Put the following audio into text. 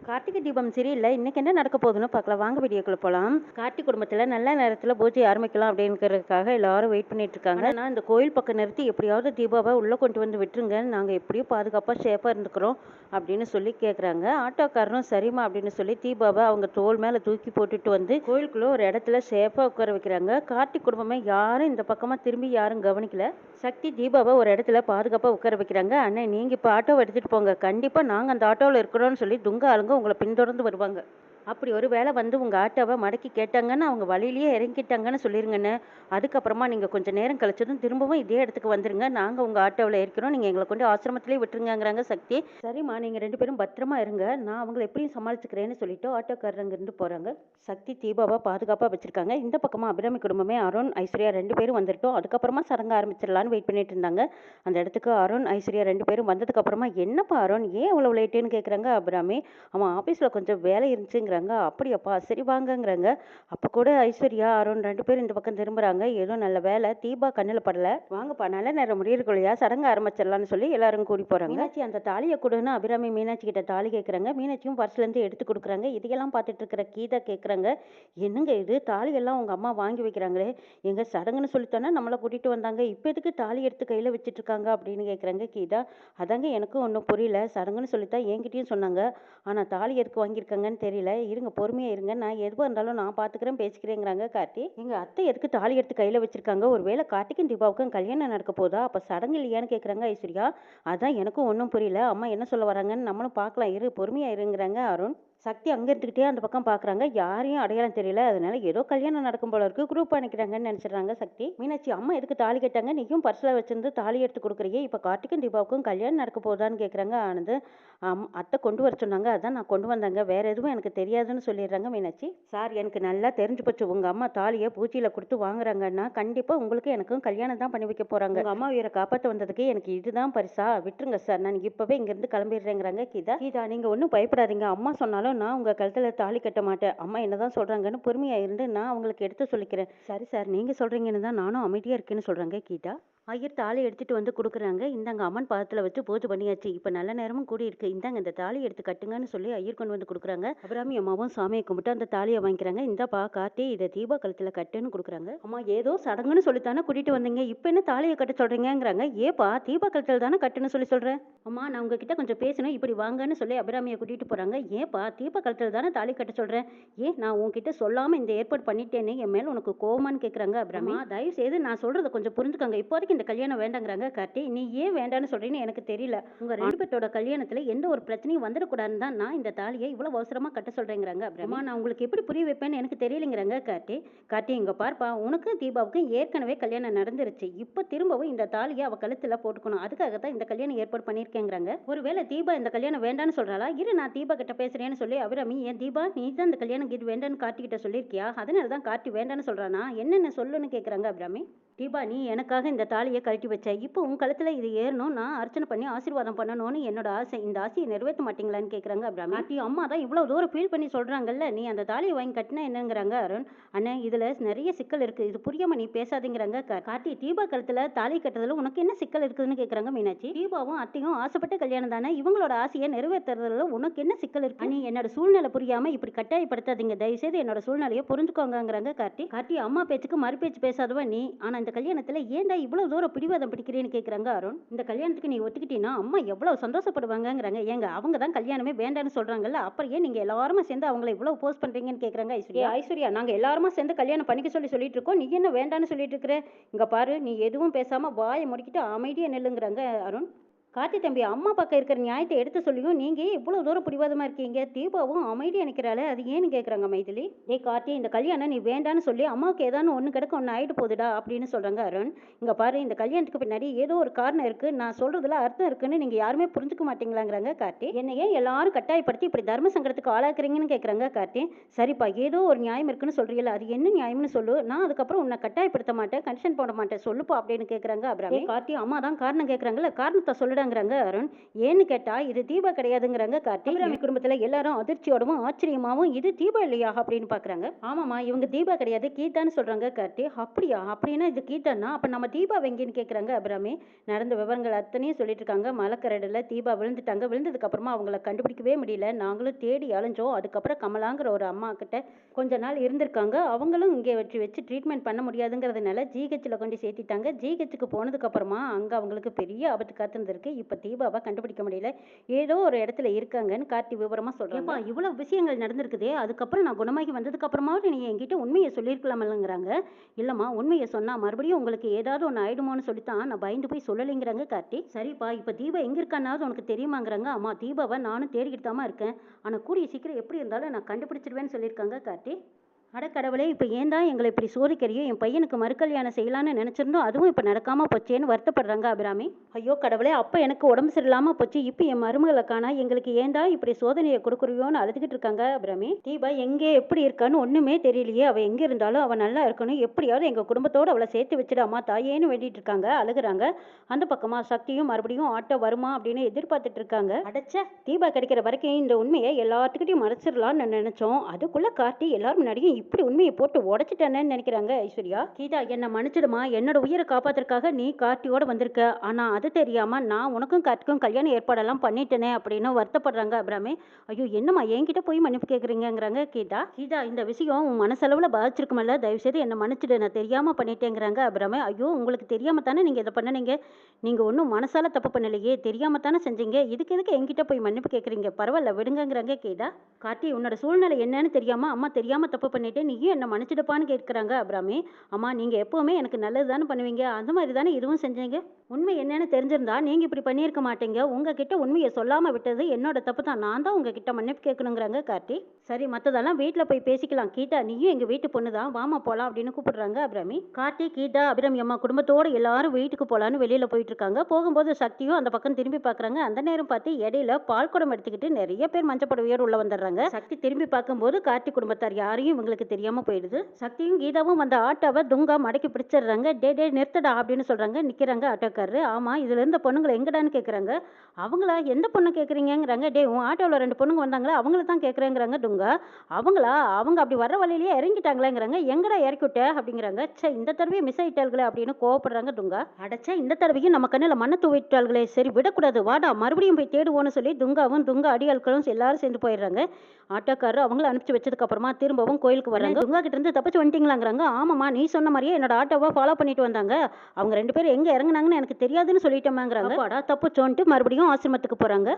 கார்த்திகை தீபம் சரியில்லை. இன்னைக்கு என்ன நடக்க போகுதுன்னு பார்க்கலாம். வாங்க வீடியோக்குள்ள போகலாம். கார்த்திக் குடும்பத்தில் நல்ல நேரத்தில் பூஜை ஆரம்பிக்கலாம் அப்படிங்கிறதுக்காக எல்லாரும் வெயிட் பண்ணிட்டு இருக்காங்க. ஆனால் இந்த கோயில் பக்கம் நிறுத்தி எப்படியாவது தீபாவை உள்ளே கொண்டு வந்து விட்டுருங்க, நாங்கள் எப்படியும் பாதுகாப்பாக சேஃபாக இருந்துக்கிறோம் அப்படின்னு சொல்லி கேட்குறாங்க. ஆட்டோக்காரனும் சரிம்மா அப்படின்னு சொல்லி தீபாவை அவங்க தோல் மேலே தூக்கி போட்டுட்டு வந்து கோயிலுக்குள்ளே ஒரு இடத்துல சேஃபாக உட்கார வைக்கிறாங்க. கார்த்திக் குடும்பமே யாரும் இந்த பக்கமாக திரும்பி யாரும் கவனிக்கல. சக்தி தீபாவை ஒரு இடத்துல பாதுகாப்பாக உட்கார வைக்கிறாங்க. அண்ணே நீங்கள் இப்போ ஆட்டோவை எடுத்துகிட்டு போங்க, கண்டிப்பாக நாங்கள் அந்த ஆட்டோவில் இருக்கிறோன்னு சொல்லி துங்க ஆளுங்க உங்களை பின்தொடர்ந்து வருவாங்க. அப்படி ஒரு வேளை வந்து உங்கள் ஆட்டோவை மடக்கி கேட்டாங்கன்னு அவங்க வழியிலேயே இறங்கிட்டாங்கன்னு சொல்லிருங்கண்ணே. அதுக்கப்புறமா நீங்கள் கொஞ்சம் நேரம் கழிச்சதும் திரும்பவும் இதே இடத்துக்கு வந்துருங்க, நாங்கள் உங்கள் ஆட்டோவில் இருக்கிறோம், நீங்கள் எங்களை கொண்டு ஆசிரமத்திலே விட்டுருங்கிறாங்க சக்தி. சரிம்மா நீங்கள் 2 பேரும் பத்திரமா இருங்க, நான் அவங்கள எப்படியும் சமாளிச்சுக்கிறேன்னு சொல்லிட்டு ஆட்டோக்காரர் அங்கேருந்து போகிறாங்க. சக்தி தீபாவை பாதுகாப்பாக வச்சுருக்காங்க. இந்த பக்கமாக அபிராமி குடும்பமே அருண் ஐஸ்வர்யா 2 பேரும் வந்துட்டோம். அதுக்கப்புறமா சடங்கு ஆரம்பிச்சிடலான்னு வெயிட் பண்ணிட்டு இருந்தாங்க. அந்த இடத்துக்கு அருண் ஐஸ்வர்யா 2 பேரும் வந்ததுக்கப்புறமா என்னப்பா அருண் ஏன் அவ்வளோ லேட்டுன்னு கேட்குறாங்க அபிராமி. அவன் ஆஃபீஸில் கொஞ்சம் வேலை இருந்துச்சுங்கிறாங்க. அப்படியாப்பா சரி வாங்கங்கிறாங்க. அப்போ கூட ஐஸ்வர்யா அருண் 2 பேரும் இந்த பக்கம் திரும்புகிறாங்க. ஏதோ நல்ல வேலை தீபா கண்ணில் படலை, வாங்கப்பா நல்ல நேரம் முடியறக்குள்ளையா சடங்கு ஆரம்பிச்சிடலான்னு சொல்லி எல்லாரும் கூடி போகிறாங்க. மீனாட்சி அந்த தாலியை கொடுன்னு அபிராமி மீனாட்சி கிட்ட தாலி கேட்குறாங்க. மீனாட்சியும் பர்ஸ்லேருந்து எடுத்து கொடுக்குறாங்க. இதையெல்லாம் பார்த்துட்டு இருக்கிற கீதா கேட்குறாங்க, என்னங்க இது தாலியெல்லாம் உங்கள் அம்மா வாங்கி வைக்கிறாங்களே, எங்க சடங்குன்னு சொல்லித்தானே நம்மளை கூட்டிகிட்டு வந்தாங்க, இப்போ எதுக்கு தாலி எடுத்து கையில் வச்சுட்டு இருக்காங்க அப்படின்னு கேட்குறாங்க கீதா. அதாங்க எனக்கும் ஒன்றும் புரியல, சடங்குன்னு சொல்லித்தான் என்கிட்டயும் சொன்னாங்க, ஆனால் தாலி எதுக்கு வாங்கியிருக்காங்கன்னு தெரியல, இருங்க பொறுமையாக இருங்க, நான் எதுவாக இருந்தாலும் நான் பார்த்துக்கிறேன் பேசிக்கிறேங்கிறாங்க கார்த்தி. எங்கள் அத்தை எதுக்கு தாலி எடுத்து கையில் வச்சிருக்காங்க, ஒருவேளை கார்த்திக்கும் தீபாவுக்கும் கல்யாணம் நடக்க போதா, அப்போ சடங்கு இல்லையான்னு கேட்குறாங்க ஐஸ்வர்யா. அதான் எனக்கும் ஒன்றும் புரியல, அம்மா என்ன சொல்ல வராங்கன்னு நம்மளும் பார்க்கலாம், இரு பொறுமையாக இருங்கிறாங்க அருண். சக்தி அங்கே இருந்துக்கிட்டே அந்த பக்கம் பார்க்குறாங்க, யாரையும் அடையாளம் தெரியல, அதனால ஏதோ கல்யாணம் நடக்கும் போல இருக்கு, குரூப் அனுக்கிறாங்கன்னு நினச்சிடுறாங்க சக்தி. மீனாட்சி அம்மா எதுக்கு தாலி கேட்டாங்க, நீயும் பர்ஸில் வச்சிருந்து தாலி எடுத்து கொடுக்குறீங்க, இப்போ கார்த்திக்கும் தீபாவுக்கும் கல்யாணம் நடக்க போதான்னு கேட்குறாங்க ஆனந்த். அத்தை கொண்டு வர சொன்னாங்க, அதான் நான் கொண்டு வந்தாங்க, வேற எதுவும் எனக்கு தெரியாதுன்னு சொல்லிடுறாங்க மீனாட்சி. சார் எனக்கு நல்லா தெரிஞ்சு போச்சு, உங்கள் அம்மா தாலியை பூச்சியில் கொடுத்து வாங்குறாங்கன்னா கண்டிப்பாக உங்களுக்கு எனக்கும் கல்யாணம் தான் பண்ணி வைக்க போகிறாங்க, உங்கள் அம்மா உயிரை காப்பாற்ற வந்ததுக்கு எனக்கு இதுதான் பரிசா, விட்டுருங்க சார், நான் இப்போவே இங்கேருந்து கிளம்பிடுறேங்கிறாங்க கீதா. கீதா நீங்கள் ஒன்றும் பயப்படாதீங்க, அம்மா சொன்னாலும் நான் உங்கள் கழுத்தில் தாலி கட்ட மாட்டேன், அம்மா என்னதான் சொல்கிறாங்கன்னு பொறுமையாக இருந்து நான் அவங்களுக்கு எடுத்து சொல்லிக்கிறேன். சரி சார் நீங்கள் சொல்கிறீங்கன்னு தான் நானும் அமைதியாக இருக்கேன்னு சொல்கிறாங்க கீதா. ஐயர் தாலி எடுத்துட்டு வந்து கொடுக்குறாங்க. இந்தாங்க அம்மன் பாதத்தில் வச்சு பூஜை பண்ணியாச்சு, இப்போ நல்ல நேரமும் கூடி இருக்கு, இந்தாங்க இந்த தாலி எடுத்து கட்டுங்கன்னு சொல்லி ஐயர் கொண்டு வந்து கொடுக்குறாங்க. அபிராமி அம்மாவும் சாமியை கும்பிட்டு அந்த தாலியை வாங்கிக்கிறாங்க. இந்தாப்பா கார்த்தி, இதை தீபா கழுத்தில் கட்டுன்னு கொடுக்குறாங்க. அம்மா ஏதோ சடங்குன்னு சொல்லித்தானே கூட்டிட்டு வந்தீங்க, இப்போ என்ன தாலியை கட்ட சொல்றீங்கிறாங்க. ஏப்பா தீபா கழுத்தில் தானே கட்டுன்னு சொல்லி சொல்றேன். அம்மா நான் உங்ககிட்ட கொஞ்சம் பேசணும், இப்படி வாங்கன்னு சொல்லி அபிராமியை கூட்டிட்டு போறாங்க. ஏப்பா தீபா கழுத்தில் தானே தாலி கட்ட சொல்றேன், ஏன் நான் உங்ககிட்ட சொல்லாம இந்த ஏற்பாடு பண்ணிட்டேன்னு என் மேல உனக்கு கோவமான்னு கேட்குறாங்க அபிராமி. தயவு செய்து நான் சொல்றதை கொஞ்சம் புரிஞ்சுக்கோங்க, இப்போதைக்கு இந்த கல்யாணம் வேண்டாங்கிறாங்க கார்த்தி. நீ ஏன் வேண்டான்னு சொல்றீன்னு எனக்கு தெரியல, உங்க 2 பேர்த்தோட கல்யாணத்துல எந்த ஒரு பிரச்சனையும் வந்துடக்கூடாதுன்னு தான் நான் இந்த தாலியை இவ்வளவு அவசரமா கட்ட சொல்றேங்கிறாங்க அபிராமி. நான் உங்களுக்கு எப்படி புரிய வைப்பேன்னு எனக்கு தெரியலங்கிறாங்க கார்த்தி. கார்த்தி இங்க பார்ப்பா, உனக்கு தீபாவுக்கும் ஏற்கனவே கல்யாணம் நடந்துருச்சு, இப்போ திரும்பவும் இந்த தாலியை அவ கழுத்துல போட்டுக்கணும், அதுக்காக தான் இந்த கல்யாணம் ஏற்பாடு பண்ணியிருக்கேங்கிறாங்க. ஒருவேளை தீபா இந்த கல்யாணம் வேண்டான்னு சொல்றாளா, இரு நான் தீபா கிட்ட பேசுறேன்னு சொல்லி அபிராமி. ஏன் தீபா நீ தான் இந்த கல்யாணம் இது வேண்டான்னு கார்த்தி கிட்ட சொல்லியிருக்கியா, அதனால தான் கார்த்தி வேண்டான்னு சொல்றானா, என்னென்ன சொல்லுன்னு கேட்குறாங்க அபிராமி. தீபா நீ எனக்காக இந்த தாலியை கழட்டி வச்ச, இப்போ உன் கழுத்துல இது ஏறணும், நான் அர்ச்சனை பண்ணி ஆசீர்வாதம் பண்ணணும்னு என்னோட ஆசை, இந்த ஆசையை நிறைவேற்ற மாட்டீங்களான்னு கேட்குறாங்க அபிராமி. கார்த்தி அம்மா தான் இவ்வளோ தூரம் ஃபீல் பண்ணி சொல்றாங்கல்ல, நீ அந்த தாலியை வாங்கி கட்டினா என்னங்கிறாங்க அருண். அண்ணா இதுல நிறைய சிக்கல் இருக்கு, இது புரியாம நீ பேசாதீங்கிறாங்க கார்த்தி. தீபா கழுத்துல தாலி கட்டுறதுல உனக்கு என்ன சிக்கல் இருக்குதுன்னு கேட்குறாங்க மீனாட்சி. தீபாவும் அத்தையும் ஆசைப்பட்ட கல்யாணம் தானே, இவங்களோட ஆசையை நிறைவேற்றுறதுல உனக்கு என்ன சிக்கல் இருக்கு, நீ என்னோட சூழ்நிலை புரியாம இப்படி கட்டாயப்படுத்தாதீங்க, தயவுசெய்து என்னோட சூழ்நிலையை புரிஞ்சுக்கோங்கிறாங்க கார்த்தி. கார்த்தி அம்மா பேச்சுக்கு மறுபேச்சு பேசாதவ நீ, ஆனா இந்த கல்யாணத்துல ஏன்டா இவ்வளவு தூரம் பிடிவாதம் பிடிக்கிறேன்னு கேட்குறாங்க அருண். இந்த கல்யாணத்துக்கு நீ ஒத்துக்கிட்டீங்கன்னா அம்மா எவ்வளவு சந்தோஷப்படுவாங்கிறாங்க. ஏங்க அவங்க தான் கல்யாணமே வேண்டான்னு சொல்றாங்கல்ல, அப்புறம் ஏன் நீங்க எல்லாருமா சேர்ந்து அவங்களை இவ்வளவு போஸ்ட் பண்றீங்கன்னு கேட்குறாங்க ஐஸ்வர்யா. ஐஸ்வர்யா நாங்க எல்லாருமா சேர்ந்து கல்யாணம் பண்ணிக்க சொல்லிட்டு இருக்கோம், நீ என்ன வேண்டான்னு சொல்லிட்டு இருக்கிற, இங்க பாரு நீ எதுவும் பேசாம வாயை முடிக்கிட்டு அமைதியா நெல்லுங்கிறாங்க அருண். கார்த்தி தம்பி அம்மா பக்கம் இருக்கிற நியாயத்தை எடுத்து சொல்லியும் நீங்க இவ்வளவு தூரம் பிடிவாதமா இருக்கீங்க, தீபாவும் அமைதியா நிற்கிறாள், அது ஏன்னு கேட்குறாங்க மைதிலி. டேய் கார்த்தி இந்த கல்யாணம் நீ வேண்டான்னு சொல்லி அம்மாவுக்கு ஏதாவது ஒன்று கிடக்க ஒன்று ஆயிட்டு போகுதுடா அப்படின்னு சொல்றாங்க அருண். இங்க பாரு இந்த கல்யாணத்துக்கு பின்னாடி ஏதோ ஒரு காரணம் இருக்கு, நான் சொல்றதுல அர்த்தம் இருக்குன்னு நீங்க யாருமே புரிஞ்சுக்க மாட்டீங்களாங்கிறாங்க கார்த்தி. என்ன ஏன் எல்லாரும் கட்டாயப்படுத்தி இப்படி தர்ம சங்கடத்துக்கு ஆளாக்குறீங்கன்னு கேட்குறாங்க கார்த்தி. சரிப்பா ஏதோ ஒரு நியாயம் இருக்குன்னு சொல்றீங்களா, அது என்ன நியாயம்னு சொல்லு, நான் அதுக்கப்புறம் உன்னை கட்டாயப்படுத்த மாட்டேன், கண்டிஷன் போட மாட்டேன், சொல்லுப்பா அப்படின்னு கேட்குறாங்க அபிராமி. கார்த்தி அம்மா தான் காரணம் கேட்குறாங்கல்ல, காரணத்தை சொல்லுடா எங்கடாங்கிறாங்க அருண். ஏன்னு கேட்டா இது தீபா கிடையாதுங்கிறாங்க கார்த்தி. அபிராமி குடும்பத்துல எல்லாரும் அதிர்ச்சியோடவும் ஆச்சரியமாவும் இது தீபா இல்லையா அப்படின்னு பாக்குறாங்க. ஆமாமா, இவங்க தீபா கிடையாது கீதான்னு சொல்றாங்க கார்த்தி. அப்படியா? அப்படின்னா இது கீதான்னா அப்ப நம்ம தீபா வெங்கின்னு கேக்குறாங்க அபிராமி. நடந்த விவரங்கள் அத்தனையும் சொல்லிட்டு இருக்காங்க. மலக்கரடுல தீபா விழுந்துட்டாங்க. விழுந்ததுக்கு அப்புறமா அவங்கள கண்டுபிடிக்கவே முடியல. நாங்களும் தேடி அலைஞ்சோம். அதுக்கப்புறம் கமலாங்கிற ஒரு அம்மா கிட்ட கொஞ்ச நாள் இருந்திருக்காங்க. அவங்களும் இங்கே வச்சு ட்ரீட்மெண்ட் பண்ண முடியாதுங்கிறதுனால ஜிஹெச்ல கொண்டு சேர்த்திட்டாங்க. ஜிஹெச்சுக்கு போனதுக்கு அப்புறமா அங்க அவங்களுக்கு பெரிய ஆபத்து காத்திருந்திருக்கு. இப்ப தீபாவை கண்டுபிடிக்க முடியல. ஏதோ ஒரு இடத்துல இருக்காங்கன்னு கார்த்தி விவரமா சொல்றாங்க. இவ்வளவு விஷயங்கள் நடந்திருக்குதே, அதுக்கப்புறம் நான் குணமாகி வந்ததுக்கு அப்புறமாவது நீ என்கிட்ட உண்மையை சொல்லியிருக்கலாமல்லங்கிறாங்க. இல்லம்மா, உண்மையை சொன்னா மறுபடியும் உங்களுக்கு ஏதாவது ஒன்று ஆயிடுமோன்னு சொல்லித்தான் நான் பயந்து போய் சொல்லலைங்கிறாங்க கார்த்தி. சரிப்பா, இப்ப தீபா எங்க இருக்கானாவது உனக்கு தெரியுமாங்கிறாங்க. அம்மா, தீபாவை நானும் தேடிக்கிட்டு தாமா இருக்கேன். ஆனா கூடிய சீக்கிரம் எப்படி இருந்தாலும் நான் கண்டுபிடிச்சிடுவேன்னு சொல்லியிருக்காங்க கார்த்தி. அட கடவுளே, இப்போ ஏன் தான் எங்களை இப்படி சோதிக்கிறியோ? என் பையனுக்கு மறுகல்யாணம் செய்யலான்னு நினச்சிருந்தோம், அதுவும் இப்போ நடக்காம போச்சேன்னு வருத்தப்படுறாங்க அபிராமி. ஐயோ கடவுளே, அப்போ எனக்கு உடம்பு சரியில்லாமல் போச்சு, இப்போ என் மருமகளை காணா, எங்களுக்கு ஏன்டா இப்படி சோதனையை கொடுக்குறியோன்னு அழுதுகிட்டு இருக்காங்க அபிராமி. தீபா எங்கே எப்படி இருக்கான்னு ஒன்றுமே தெரியலையே. அவள் எங்கே இருந்தாலும் அவள் நல்லா இருக்கணும், எப்படியாவது எங்கள் குடும்பத்தோடு அவளை சேர்த்து வச்சுடாமா தாயேன்னு வேண்டிட்டு இருக்காங்க, அழுகுறாங்க. அந்த பக்கமாக சக்தியும் மறுபடியும் ஆட்டோ வருமா அப்படின்னு எதிர்பார்த்துட்டு இருக்காங்க. அடைச்ச தீபா கிடைக்கிற வரைக்கும் இந்த உண்மையை எல்லாத்துக்கிட்டையும் மறைச்சிடலாம்னு நினைச்சோம். அதுக்குள்ள கார்த்தி எல்லாரும் முன்னாடியும் இப்படி உண்மையை போட்டு உடைச்சிட்டேன்னு நினைக்கிறாங்க ஐஸ்வர்யா. கீதா, என்னை மன்னிச்சிடுமா, என்னோட உயிரை காப்பாத்துறதுக்காக நீ கார்த்தியோட வந்திருக்க. ஆனா அது தெரியாம நான் உனக்கும் கார்த்திக்கும் கல்யாண ஏற்பாடெல்லாம் பண்ணிட்டேனே அப்படின்னு வருத்தப்படுறாங்க அபிராமி. ஐயோ, என்னம்மா என்கிட்ட போய் மன்னிப்பு கேட்குறீங்கிறாங்க கீதா. கீதா, இந்த விஷயம் உன் மனசளவில் பாதிச்சிருக்குமல்ல, தயவுசெய்து என்னை மன்னிச்சிடு, நான் தெரியாம பண்ணிட்டேங்கிறாங்க அபிராமி. ஐயோ, உங்களுக்கு தெரியாம தானே நீங்க இதை பண்ணனீங்க, நீங்க ஒன்றும் மனசால தப்பு பண்ணலையே, தெரியாம தானே செஞ்சீங்க, இதுக்கு எதுக்கு என்கிட்ட போய் மன்னிப்பு கேட்குறீங்க, பரவாயில்ல விடுங்கிறாங்க கீதா. கார்த்தி, உன்னோட சூழ்நிலை என்னன்னு தெரியாம அம்மா தெரியாம தப்பு பண்ணிட்டு நீயும் என்ன மன்னிச்சிடுப்பான்னு கேட்குறாங்க அபிராமி. அம்மா, நீங்க எப்பவுமே எனக்கு நல்லது தானே பண்ணுவீங்க, அந்த மாதிரி தானே இதுவும் செஞ்சீங்க. உண்மை என்னன்னு தெரிஞ்சிருந்தா நீங்க இப்படி பண்ணியிருக்க மாட்டீங்க. உங்ககிட்ட உண்மையை சொல்லாம விட்டது என்னோட தப்பு தான், நான் தான் உங்ககிட்ட மன்னிப்பு கேட்கணுங்கிறாங்க கார்த்தி. சரி, மற்றதெல்லாம் வீட்டில் போய் பேசிக்கலாம். கீதா, நீயும் எங்க வீட்டு பொண்ணு தான், வாமா போலாம் அப்படின்னு கூப்பிடுறாங்க அபிராமி. கார்த்தி, கீதா, அபிராமி அம்மா குடும்பத்தோட எல்லாரும் வீட்டுக்கு போலான்னு வெளியில போயிட்டு இருக்காங்க. போகும்போது சக்தியும் அந்த பக்கம் திரும்பி பார்க்குறாங்க. அந்த நேரம் பார்த்து இடையில பால் குடம் எடுத்துக்கிட்டு நிறைய பேர் மஞ்சப்படவையோடு உள்ள வந்துடுறாங்க. சக்தி திரும்பி பார்க்கும்போது கார்த்தி குடும்பத்தார் யாரையும் இவங்களுக்கு தெரியாம போயிடுது. சக்தியும் கீதாவும் வந்த ஆட்டோவை துங்கா மடக்கி பிடிச்சிடுறாங்க. டே டே நிறுத்தடா அப்படின்னு சொல்றாங்க. நிக்கிறாங்க ஆட்டோக்காரரு. ஆமா, இதுல இருந்த பொண்ணுங்களை எங்கடான்னு கேட்குறாங்க. அவங்களா? எந்த பொண்ணு கேட்குறீங்கிறாங்க. டே, உன் ஆட்டோவில் 2 பொண்ணுங்க வந்தாங்களா, அவங்கள தான் கேட்குறேங்கிறாங்க துங்கா. அவங்களா? அவங்க அப்படி வர வழியிலேயே இறங்கிட்டாங்களேங்கிறாங்க. எங்கடா இறக்கி விட்ட அப்படிங்கிறாங்க. சே, இந்த தடவையும் மிஸ் ஆயிட்டாள்களே அப்படின்னு கோவப்படுறாங்க துங்கா. அடைச்சா, இந்த தடவையும் நம்ம கண்ணில் மண்ணை தூவிட்டாள்களே, சரி விடக்கூடாது, வாடா மறுபடியும் போய் தேடுவோன்னு சொல்லி துங்காவும் துங்கா அடியாட்களும் எல்லாரும் சேர்ந்து போயிடுறாங்க. ஆட்டோக்காரர் அவங்கள அனுப்பிச்சு வச்சதுக்கு அப்புறமா திரும்பவும் கோயிலுக்கு வராங்க. துங்கா கிட்ட இருந்து தப்பிச்சு வந்துட்டீங்களாங்கிறாங்க. ஆமாம்மா, நீ சொன்ன மாதிரியே என்னோட ஆட்டோவை ஃபாலோ பண்ணிட்டு வந்தாங்க. அவங்க 2 பேரும் எங்க இறங்குனாங்கன்னு எனக்கு தெரியாதுன்னு சொல்லிட்டோமாங்கிறாங்க. தப்பு தப்புச்சோன்ட்டு மறுபடியும் ஆசிரமத்துக்கு போறாங்க.